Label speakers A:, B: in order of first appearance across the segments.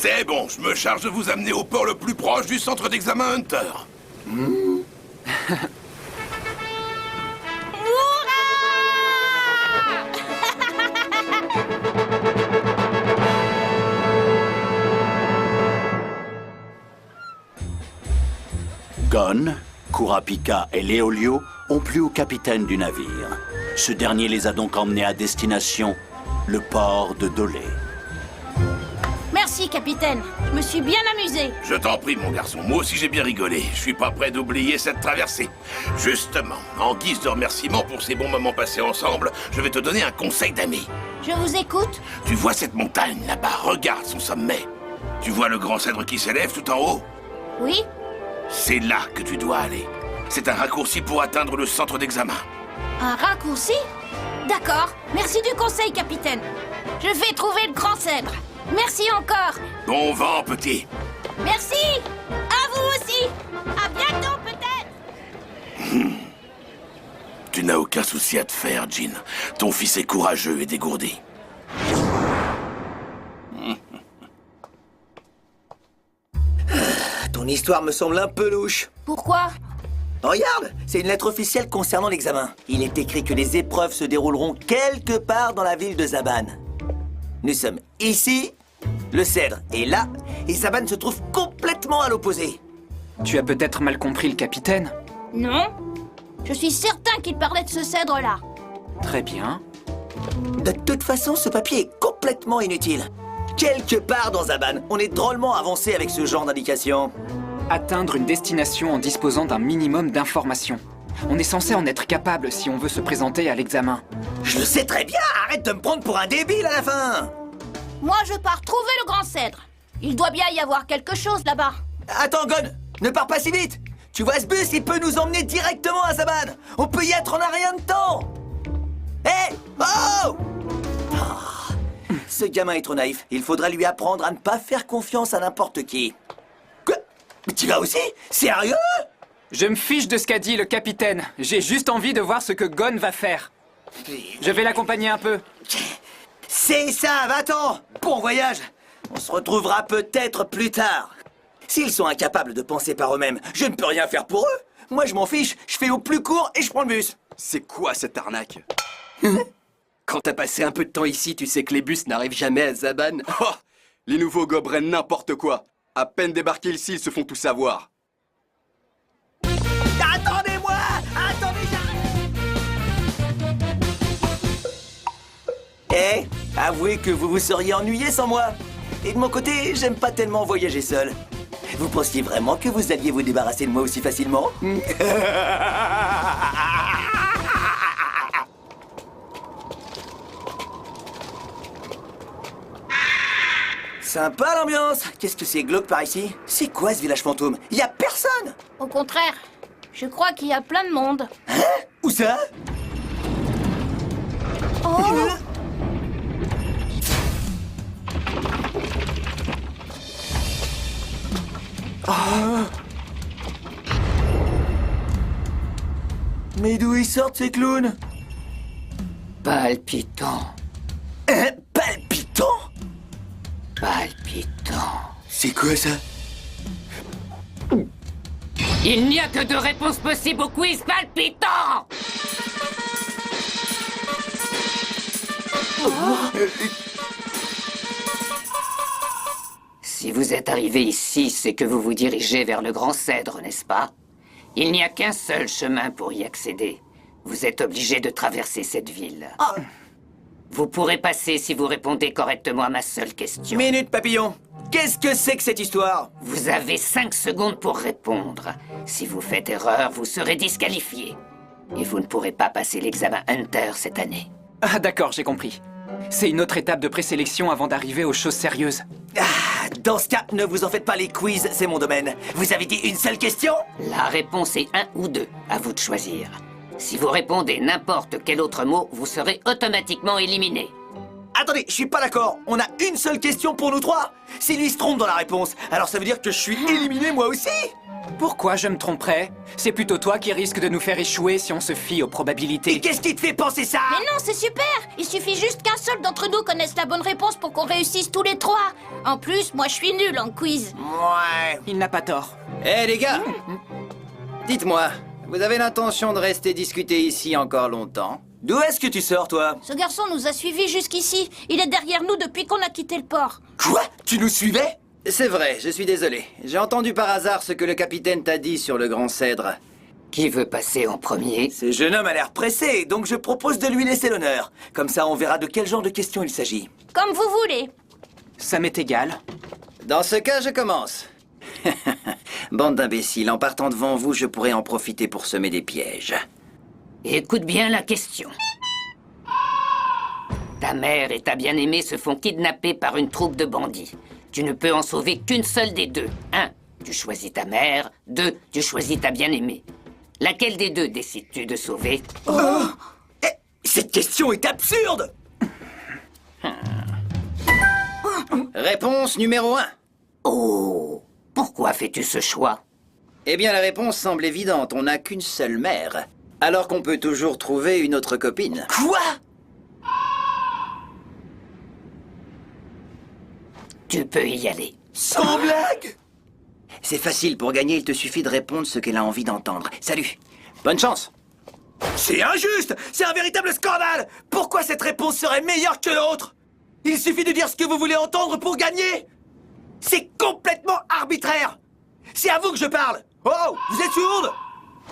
A: C'est bon, je me charge de vous amener au port le plus proche du centre d'examen Hunter.
B: Gon, Kurapika et Léolio ont plu au capitaine du navire. Ce dernier les a donc emmenés à destination, le port de Dolé.
C: Merci, capitaine. Je me suis bien amusé.
A: Je t'en prie, mon garçon. Moi aussi, j'ai bien rigolé. Je suis pas prêt d'oublier cette traversée. Justement, en guise de remerciement pour ces bons moments passés ensemble, je vais te donner un conseil d'ami.
C: Je vous écoute.
A: Tu vois cette montagne là-bas? Regarde son sommet. Tu vois le grand cèdre qui s'élève tout en haut?
C: Oui?
A: C'est là que tu dois aller. C'est un raccourci pour atteindre le centre d'examen.
C: Un raccourci? D'accord. Merci du conseil, capitaine. Je vais trouver le grand cèdre. Merci encore.
A: Bon vent, petit.
C: Merci. À vous aussi. À bientôt, peut-être.
A: Tu n'as aucun souci à te faire, Jin. Ton fils est courageux et dégourdi.
D: Ton histoire me semble un peu louche.
C: Pourquoi?
D: Regarde, c'est une lettre officielle concernant l'examen. Il est écrit que les épreuves se dérouleront quelque part dans la ville de Zaban. Nous sommes ici, le cèdre est là, et Zaban se trouve complètement à l'opposé.
E: Tu as peut-être mal compris le capitaine.
C: Non. Je suis certain qu'il parlait de ce cèdre-là.
E: Très bien.
D: De toute façon, ce papier est complètement inutile. Quelque part dans Zaban, on est drôlement avancé avec ce genre d'indication.
E: Atteindre une destination en disposant d'un minimum d'informations. On est censé en être capable si on veut se présenter à l'examen.
D: Je le sais très bien, arrête de me prendre pour un débile à la fin.
C: Moi, je pars trouver le grand cèdre. Il doit bien y avoir quelque chose là-bas.
D: Attends, Gon, ne pars pas si vite. Tu vois, ce bus, il peut nous emmener directement à Zaban. On peut y être en un rien de temps. Hé! Oh! Ce gamin est trop naïf. Il faudrait lui apprendre à ne pas faire confiance à n'importe qui. Quoi? Mais tu vas aussi? Sérieux?
E: Je me fiche de ce qu'a dit le capitaine. J'ai juste envie de voir ce que Gon va faire. Je vais l'accompagner un peu.
D: C'est ça, va-t'en! Bon voyage! On se retrouvera peut-être plus tard. S'ils sont incapables de penser par eux-mêmes, je ne peux rien faire pour eux. Moi, je m'en fiche, je fais au plus court et je prends le bus.
F: C'est quoi cette arnaque? Quand t'as passé un peu de temps ici, tu sais que les bus n'arrivent jamais à Zaban. Oh, les nouveaux gobelins n'importe quoi. À peine débarqués ici, ils se font tout savoir.
D: Attendez-moi! Attendez, j'arrive! Avouez que vous vous seriez ennuyé sans moi. Et de mon côté, j'aime pas tellement voyager seul. Vous pensiez vraiment que vous alliez vous débarrasser de moi aussi facilement? Sympa l'ambiance. Qu'est-ce que c'est glauque par ici? C'est quoi ce village fantôme? Y a personne!
C: Au contraire, je crois qu'il y a plein de monde.
D: Hein? Où ça?
C: Oh!
D: Mais d'où ils sortent ces clowns?
G: Palpitant,
D: Palpitant?
G: palpitant.
D: C'est quoi ça?
G: Il n'y a que deux réponses possibles au quiz palpitant. Si vous êtes arrivé ici, c'est que vous vous dirigez vers le Grand Cèdre, n'est-ce pas? Il n'y a qu'un seul chemin pour y accéder. Vous êtes obligé de traverser cette ville. Vous pourrez passer si vous répondez correctement à ma seule question.
D: Minute papillon. Qu'est-ce que c'est que cette histoire?
G: Vous avez 5 secondes pour répondre. Si vous faites erreur, vous serez disqualifié. Et vous ne pourrez pas passer l'examen Hunter cette année.
E: Ah d'accord, j'ai compris. C'est une autre étape de présélection avant d'arriver aux choses sérieuses.
D: Ah, dans ce cas, ne vous en faites pas, les quiz, c'est mon domaine. Vous avez dit une seule question?
G: La réponse est 1 ou 2. À vous de choisir. Si vous répondez n'importe quel autre mot, vous serez automatiquement éliminé.
D: Attendez, je suis pas d'accord. On a une seule question pour nous trois. Si lui se trompe dans la réponse, alors ça veut dire que je suis éliminé moi aussi.
E: Pourquoi je me tromperais? C'est plutôt toi qui risque de nous faire échouer si on se fie aux
D: Et
E: probabilités.
D: qu'est-ce qui te fait penser ça?
C: Mais non, c'est super! Il suffit juste qu'un seul d'entre nous connaisse la bonne réponse pour qu'on réussisse tous les trois. En plus, moi je suis nulle en quiz.
D: Ouais.
E: Il n'a pas tort.
H: Eh les gars, dites-moi, vous avez l'intention de rester discuter ici encore longtemps?
D: D'où est-ce que tu sors, toi?
C: Ce garçon nous a suivis jusqu'ici. Il est derrière nous depuis qu'on a quitté le port.
D: Quoi? Tu nous suivais?
H: C'est vrai, je suis désolé. J'ai entendu par hasard ce que le capitaine t'a dit sur le Grand Cèdre.
G: Qui veut passer en premier?
D: Ce jeune homme a l'air pressé, donc je propose de lui laisser l'honneur. Comme ça, on verra de quel genre de questions il s'agit.
C: Comme vous voulez.
E: Ça m'est égal.
H: Dans ce cas, je commence. Bande d'imbéciles, en partant devant vous, je pourrais en profiter pour semer des pièges.
G: Écoute bien la question. Ta mère et ta bien-aimée se font kidnapper par une troupe de bandits. Tu ne peux en sauver qu'une seule des deux. 1. Tu choisis ta mère. 2. Tu choisis ta bien-aimée. Laquelle des deux décides-tu de sauver?
D: Cette question est absurde!
H: Réponse numéro 1.
G: Oh! Pourquoi fais-tu ce choix?
H: Eh bien, la réponse semble évidente, on n'a qu'une seule mère. Alors qu'on peut toujours trouver une autre copine.
D: Quoi?
G: Tu peux y aller.
D: Sans blague?
H: C'est facile, pour gagner, il te suffit de répondre ce qu'elle a envie d'entendre. Salut, bonne chance.
D: C'est injuste! C'est un véritable scandale! Pourquoi cette réponse serait meilleure que l'autre? Il suffit de dire ce que vous voulez entendre pour gagner! C'est complètement arbitraire! C'est à vous que je parle! Oh! Vous êtes sourde?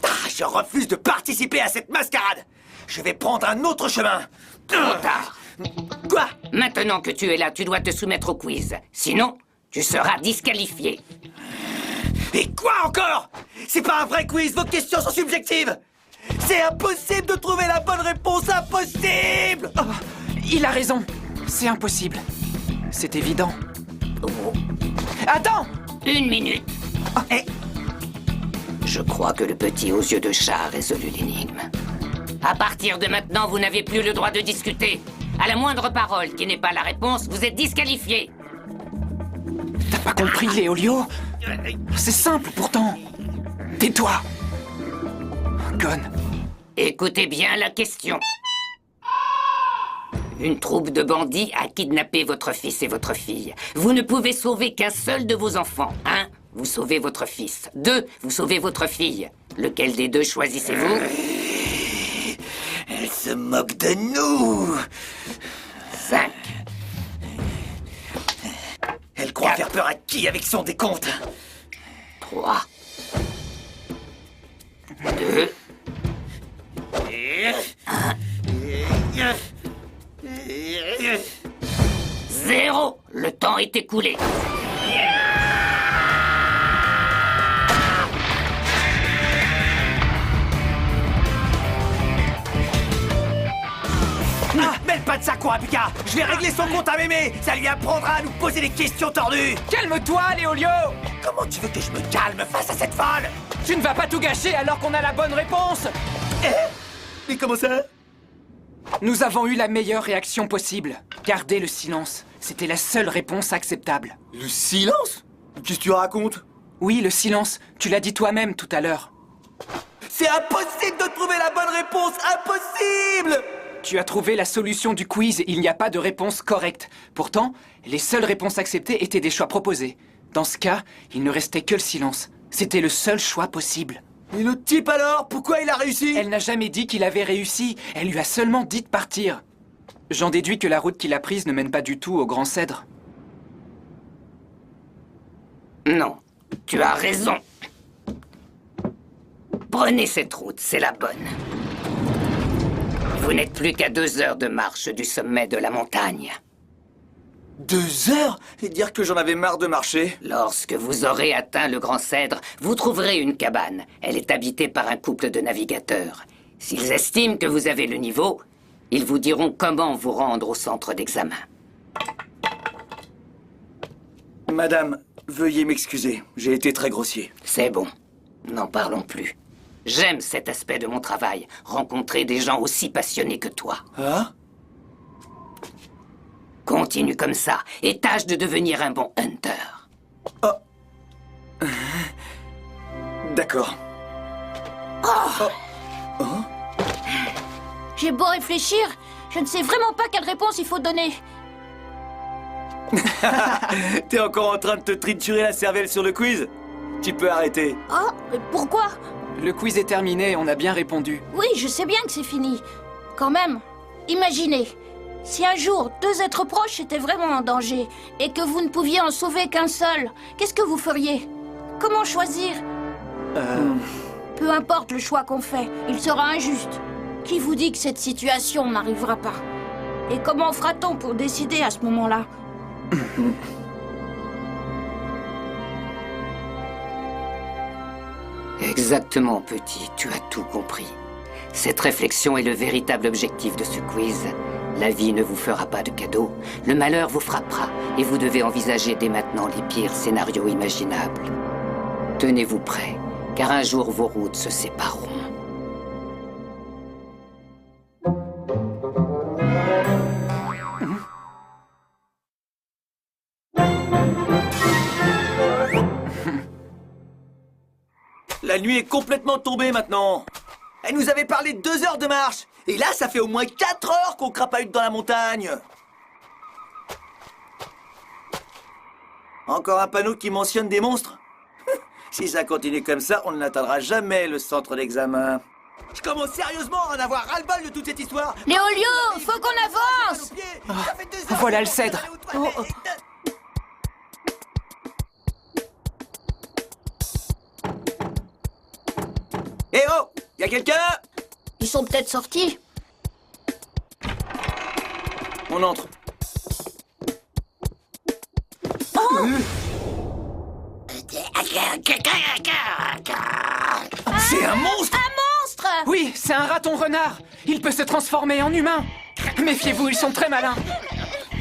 D: Ah, je refuse de participer à cette mascarade! Je vais prendre un autre chemin!
G: Trop tard.
D: Quoi?
G: Maintenant que tu es là, tu dois te soumettre au quiz. Sinon, tu seras disqualifié.
D: Et quoi encore? C'est pas un vrai quiz, vos questions sont subjectives! C'est impossible de trouver la bonne réponse, impossible!
E: Oh, il a raison. C'est impossible. C'est évident.
G: Oh,
E: Attends!
G: 1 minute.
D: Eh,
G: Je crois que le petit aux yeux de chat a résolu l'énigme. À partir de maintenant, vous n'avez plus le droit de discuter. À la moindre parole qui n'est pas la réponse, vous êtes disqualifié.
E: T'as pas compris, Léolio? C'est simple, pourtant. Tais-toi. Gon.
G: Écoutez bien la question. Une troupe de bandits a kidnappé votre fils et votre fille. Vous ne pouvez sauver qu'un seul de vos enfants. 1. Vous sauvez votre fils. 2. Vous sauvez votre fille. Lequel des deux choisissez-vous?
D: elle se moque de nous!
G: 5.
D: Elle croit faire peur à qui avec son décompte?
G: 3. 2. 0. Le temps est écoulé.
D: Ah, mêle pas de ça, Kurapika! Je vais régler son compte à Mémé! Ça lui apprendra à nous poser des questions tordues!
E: Calme-toi, Léolio!
D: Comment tu veux que je me calme face à cette folle?
E: Tu ne vas pas tout gâcher alors qu'on a la bonne réponse!
D: Mais comment ça?
E: Nous avons eu la meilleure réaction possible. Garder le silence. C'était la seule réponse acceptable.
D: Le silence? Qu'est-ce que tu racontes?
E: Oui, le silence. Tu l'as dit toi-même tout à l'heure.
D: C'est impossible de trouver la bonne réponse! Impossible!
E: Tu as trouvé la solution du quiz, il n'y a pas de réponse correcte. Pourtant, les seules réponses acceptées étaient des choix proposés. Dans ce cas, il ne restait que le silence. C'était le seul choix possible.
D: Et le type alors? Pourquoi il a réussi?
E: Elle n'a jamais dit qu'il avait réussi, elle lui a seulement dit de partir. J'en déduis que la route qu'il a prise ne mène pas du tout au Grand Cèdre.
G: Non, tu as raison. Prenez cette route, c'est la bonne. Vous n'êtes plus qu'à 2 heures de marche du sommet de la montagne.
D: 2 heures? Et dire que j'en avais marre de marcher.
G: Lorsque vous aurez atteint le Grand Cèdre, vous trouverez une cabane. Elle est habitée par un couple de navigateurs. S'ils estiment que vous avez le niveau, ils vous diront comment vous rendre au centre d'examen.
D: Madame, veuillez m'excuser. J'ai été très grossier.
G: C'est bon. N'en parlons plus. J'aime cet aspect de mon travail, rencontrer des gens aussi passionnés que toi.
D: Hein?
G: continue comme ça et tâche de devenir un bon hunter.
D: D'accord.
C: J'ai beau réfléchir, je ne sais vraiment pas quelle réponse il faut donner.
D: T'es encore en train de te triturer la cervelle sur le quiz? Tu peux arrêter.
C: Oh, pourquoi?
E: Le quiz est terminé, on a bien répondu.
C: Oui, je sais bien que c'est fini. Quand même, imaginez, si un jour 2 êtres proches étaient vraiment en danger et que vous ne pouviez en sauver qu'un seul, qu'est-ce que vous feriez? Comment choisir? Peu importe le choix qu'on fait, il sera injuste. Qui vous dit que cette situation n'arrivera pas? Et comment fera-t-on pour décider à ce moment-là?
G: Exactement, petit, tu as tout compris. Cette réflexion est le véritable objectif de ce quiz. La vie ne vous fera pas de cadeau, le malheur vous frappera, et vous devez envisager dès maintenant les pires scénarios imaginables. Tenez-vous prêts, car un jour vos routes se sépareront.
D: La nuit est complètement tombée maintenant. Elle nous avait parlé de 2 heures de marche. Et là, ça fait au moins 4 heures qu'on crapahute dans la montagne. Encore un panneau qui mentionne des monstres? Si ça continue comme ça, on n'atteindra jamais le centre d'examen. Je commence sérieusement à en avoir ras-le-bol de toute cette histoire.
C: Léolio, faut qu'on avance!
E: Voilà le cèdre.
D: Eh oh! Y'a quelqu'un?
C: Ils sont peut-être sortis.
D: On entre. C'est un monstre!
C: Un monstre!
E: Oui, c'est un raton renard. Il peut se transformer en humain. Méfiez-vous, ils sont très malins.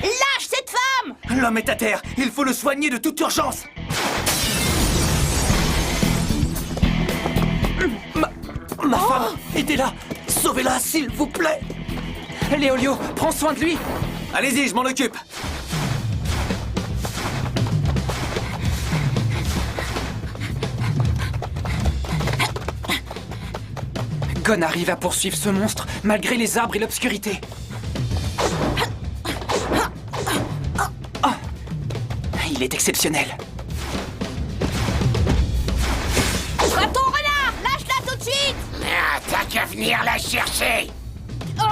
C: Lâche cette femme!
D: L'homme est à terre. Il faut le soigner de toute urgence. Ma femme, aidez-la. Sauvez-la, s'il vous plaît.
E: Léolio, prends soin de lui.
D: Allez-y, je m'en occupe.
E: Gon arrive à poursuivre ce monstre, malgré les arbres et l'obscurité. Oh. Il est exceptionnel.
C: Raton renard! Lâche-la tout de suite!
A: T'as qu'à venir la chercher.
C: Oh,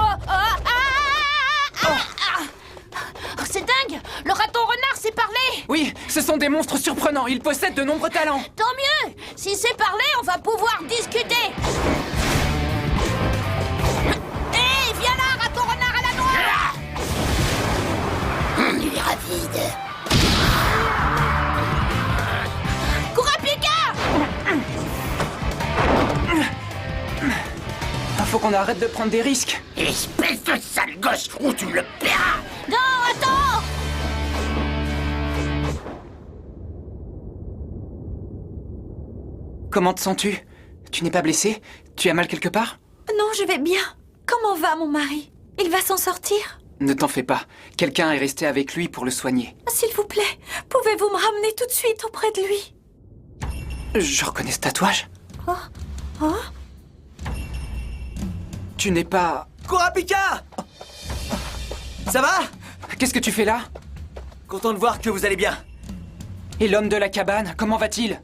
C: c'est dingue! Le raton renard sait parler!
E: Oui, ce sont des monstres surprenants. Ils possèdent de nombreux talents.
C: Tant mieux! S'il sait parler, on va pouvoir discuter! Hé, viens là, raton renard à la noix!
A: Il est rapide.
C: Kurapika!
E: Faut qu'on arrête de prendre des risques.
A: Espèce de sale gosse, ou tu le paieras.
C: Non, attends!
E: Comment te sens-tu? Tu n'es pas blessé? Tu as mal quelque part?
I: Non, je vais bien. Comment va mon mari? Il va s'en sortir?
E: Ne t'en fais pas. Quelqu'un est resté avec lui pour le soigner.
I: S'il vous plaît, pouvez-vous me ramener tout de suite auprès de lui?
E: Je reconnais ce tatouage.
I: Oh?
E: Tu n'es pas...
D: Kurapika! Ça va?
E: Qu'est-ce que tu fais là?
D: Content de voir que vous allez bien.
E: Et l'homme de la cabane, comment va-t-il?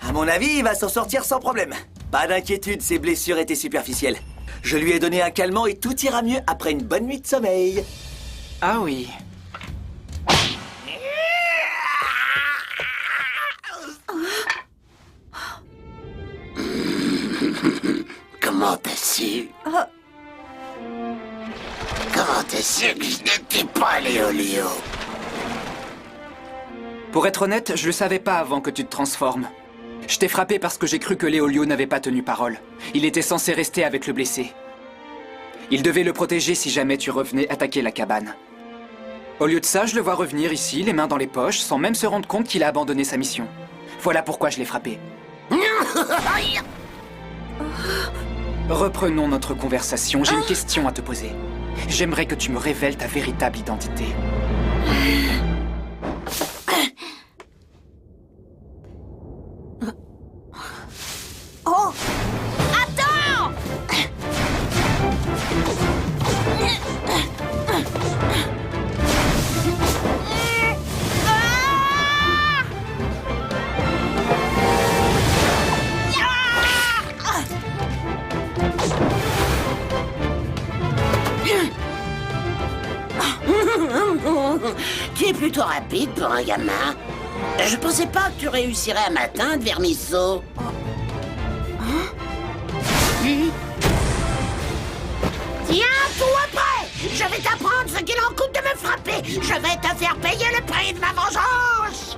D: À mon avis, il va s'en sortir sans problème. Pas d'inquiétude, ses blessures étaient superficielles. Je lui ai donné un calmant et tout ira mieux après une bonne nuit de sommeil.
E: Ah oui.
A: Comment t'as su? Comment t'as su que je n'étais pas Léolio?
E: Pour être honnête, je le savais pas avant que tu te transformes. Je t'ai frappé parce que j'ai cru que Léolio n'avait pas tenu parole. Il était censé rester avec le blessé. Il devait le protéger si jamais tu revenais attaquer la cabane. Au lieu de ça, je le vois revenir ici, les mains dans les poches, sans même se rendre compte qu'il a abandonné sa mission. Voilà pourquoi je l'ai frappé. Reprenons notre conversation, j'ai une question à te poser. J'aimerais que tu me révèles ta véritable identité.
C: Oh! Attends!
J: Tu es plutôt rapide pour un gamin. Je pensais pas que tu réussirais à m'atteindre, Vermisseau. Tiens-toi prêt! Je vais t'apprendre ce qu'il en coûte de me frapper. Je vais te faire payer le prix de ma vengeance.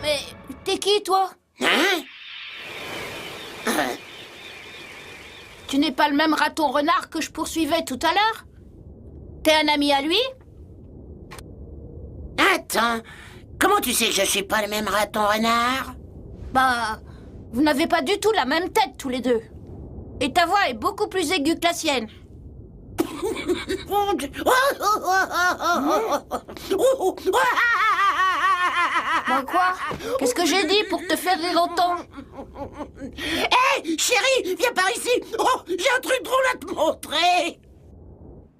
C: Mais t'es qui, toi?
J: Hein?
C: Tu n'es pas le même raton renard que je poursuivais tout à l'heure? T'es un ami à lui?
J: Attends, comment tu sais que je suis pas le même raton renard?
C: Bah, vous n'avez pas du tout la même tête tous les deux. Et ta voix est beaucoup plus aiguë que la sienne. Bah quoi? Qu'est-ce que j'ai dit pour te faire rire autant?
J: Hé, chérie, viens par ici. Oh, j'ai un truc drôle à te montrer.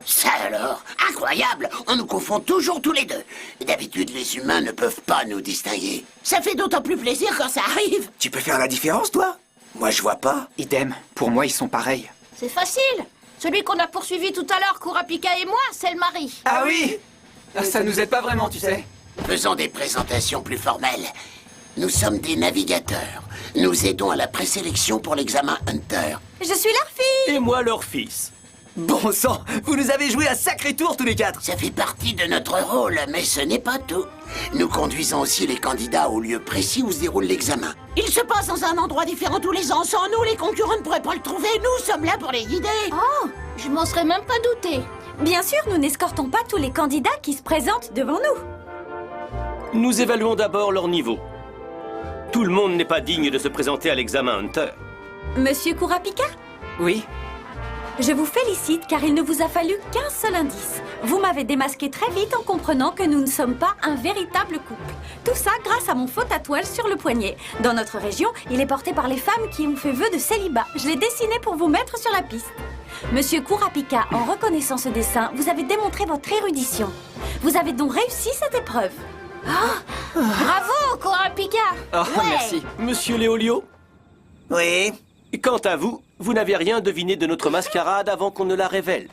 J: Ça alors, incroyable, on nous confond toujours tous les deux. D'habitude, les humains ne peuvent pas nous distinguer. Ça fait d'autant plus plaisir quand ça arrive.
D: Tu peux faire la différence, toi? Moi, je vois pas.
E: Idem. Pour moi, ils sont pareils.
C: C'est facile. Celui qu'on a poursuivi tout à l'heure, Kurapika et moi, c'est le mari.
E: Ah oui. Ça nous aide pas vraiment, tu sais.
J: Faisons des présentations plus formelles. Nous sommes des navigateurs. Nous aidons à la présélection pour l'examen Hunter.
I: Je suis leur fille.
K: Et moi, leur fils.
D: Bon sang, vous nous avez joué un sacré tour tous les quatre.
J: Ça fait partie de notre rôle, mais ce n'est pas tout. Nous conduisons aussi les candidats au lieu précis où se déroule l'examen. Il se passe dans un endroit différent tous les ans. Sans nous, les concurrents ne pourraient pas le trouver. Nous sommes là pour les guider.
C: Oh, je m'en serais même pas douté.
I: Bien sûr, nous n'escortons pas tous les candidats qui se présentent devant nous.
K: Nous évaluons d'abord leur niveau. Tout le monde n'est pas digne de se présenter à l'examen Hunter.
I: Monsieur Kurapika,
E: Oui.
I: je vous félicite car il ne vous a fallu qu'un seul indice. Vous m'avez démasqué très vite en comprenant que nous ne sommes pas un véritable couple. Tout ça grâce à mon faux tatouage sur le poignet. Dans notre région, il est porté par les femmes qui ont fait vœu de célibat. Je l'ai dessiné pour vous mettre sur la piste. Monsieur Kurapika, en reconnaissant ce dessin, vous avez démontré votre érudition. Vous avez donc réussi cette épreuve.
C: Bravo, Kurapika.
E: Oh,
C: Ouais.
E: merci.
K: Monsieur Léolio,
D: Oui.
K: quant à vous, vous n'avez rien deviné de notre mascarade avant qu'on ne la révèle.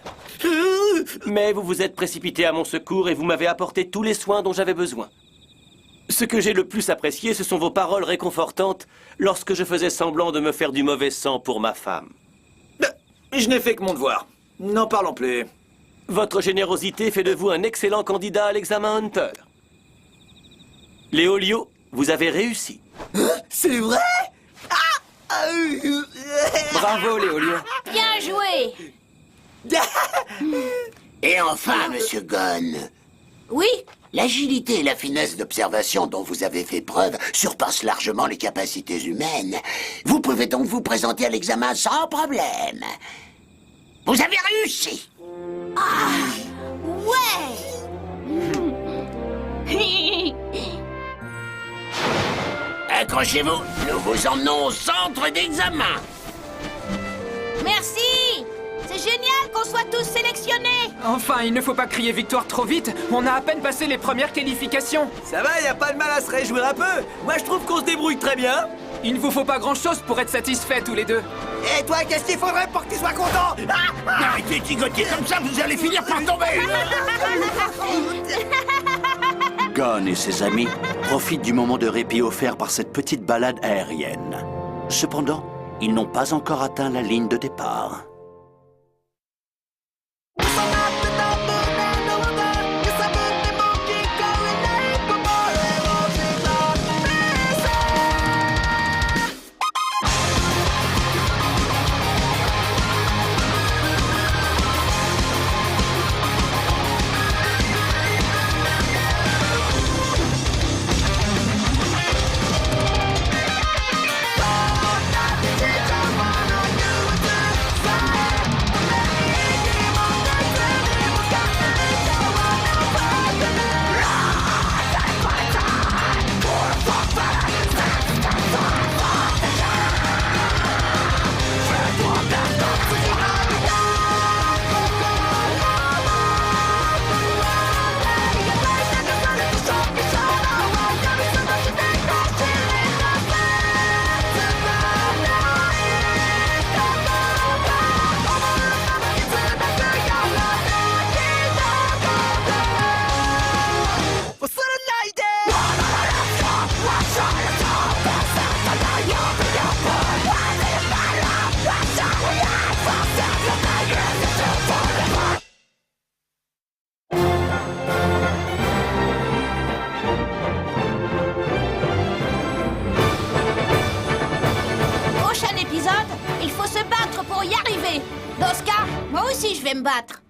K: Mais vous vous êtes précipité à mon secours et vous m'avez apporté tous les soins dont j'avais besoin. Ce que j'ai le plus apprécié, ce sont vos paroles réconfortantes lorsque je faisais semblant de me faire du mauvais sang pour ma femme.
D: Je n'ai fait que mon devoir. N'en parlons plus.
K: Votre générosité fait de vous un excellent candidat à l'examen Hunter. Léolio, vous avez réussi.
D: C'est vrai?
E: Bravo, Léolio.
C: Bien joué.
J: Et enfin, Monsieur Gon,
C: Oui,
J: l'agilité et la finesse d'observation dont vous avez fait preuve surpassent largement les capacités humaines. Vous pouvez donc vous présenter à l'examen sans problème. Vous avez réussi. Accrochez-vous, nous vous emmenons au centre d'examen.
C: merci. C'est génial qu'on soit tous sélectionnés.
E: Enfin, il ne faut pas crier victoire trop vite. On a à peine passé les premières qualifications.
D: Ça va, y a pas de mal à se réjouir un peu. Moi, je trouve qu'on se débrouille très bien.
E: Il ne vous faut pas grand-chose pour être satisfaits tous les deux.
D: Et toi, qu'est-ce qu'il faudrait pour que tu sois content?
J: Arrêtez de gigoter comme ça, vous allez finir par tomber.
B: Gon et ses amis profitent du moment de répit offert par cette petite balade aérienne. Cependant, ils n'ont pas encore atteint la ligne de départ.
C: aussi, je vais me battre.